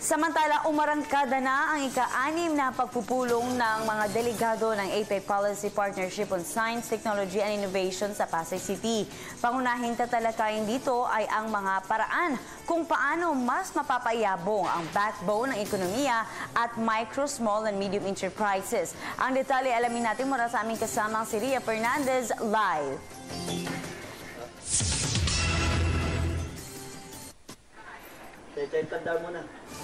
Samantala, umarangkada na ang ika-6 na pagpupulong ng mga delegado ng APEC Policy Partnership on Science, Technology and Innovation sa Pasay City. Pangunahing tatalakayin dito ay ang mga paraan kung paano mas mapapayabong ang backbone ng ekonomiya at micro, small and medium enterprises. Ang detalye alamin natin mula sa aming kasamang si Ria Fernandez live.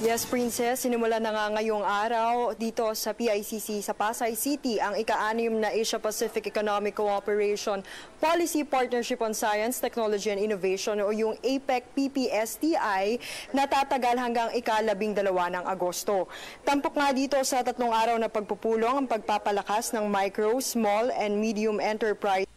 Yes, Princess. Sinimula na nga ngayong araw dito sa PICC sa Pasay City ang ika-6 na Asia-Pacific Economic Cooperation Policy Partnership on Science, Technology and Innovation o yung APEC-PPSTI na tatagal hanggang ika-12 ng Agosto. Tampok nga dito sa 3 araw na pagpupulong ang pagpapalakas ng micro, small and medium enterprise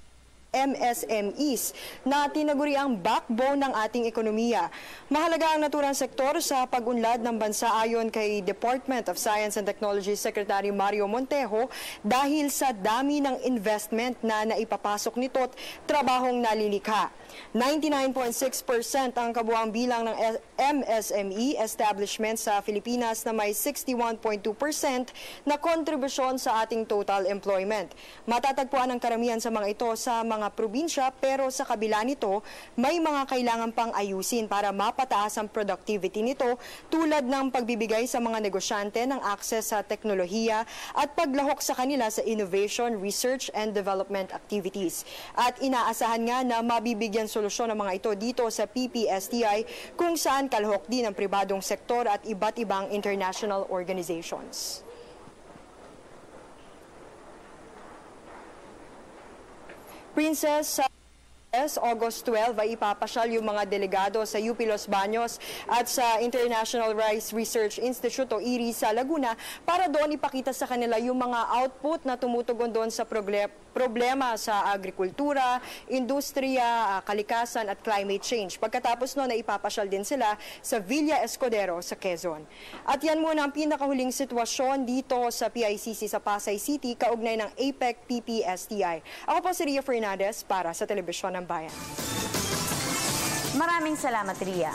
MSMEs na tinaguri ang backbone ng ating ekonomiya. Mahalaga ang naturang sektor sa pag-unlad ng bansa ayon kay Department of Science and Technology Secretary Mario Montejo dahil sa dami ng investment na naipapasok nito't trabahong nalilikha. 99.6% ang kabuuang bilang ng MSME establishment sa Pilipinas na may 61.2% na kontribusyon sa ating total employment. Matatagpuan ang karamihan sa mga ito sa mga probinsya pero sa kabila nito may mga kailangan pang ayusin para mapataas ang productivity nito tulad ng pagbibigay sa mga negosyante ng access sa teknolohiya at paglahok sa kanila sa innovation, research and development activities. At inaasahan nga na mabibigyan solusyon ng mga ito dito sa PPSTI kung saan kalahok din ang pribadong sektor at iba't ibang international organizations. Princess, August 12 ay ipapasyal yung mga delegado sa UP Los Baños at sa International Rice Research Institute o IRI sa Laguna para doon ipakita sa kanila yung mga output na tumutugon doon sa problema sa agrikultura, industriya, kalikasan at climate change. Pagkatapos noon ay ipapasyal din sila sa Villa Escudero sa Quezon. At yan muna ang pinakahuling sitwasyon dito sa PICC sa Pasay City kaugnay ng APEC-PPSTI. Ako po si Ria Fernandez para sa Telebisyon ng Bayan. Maraming salamat, Ria.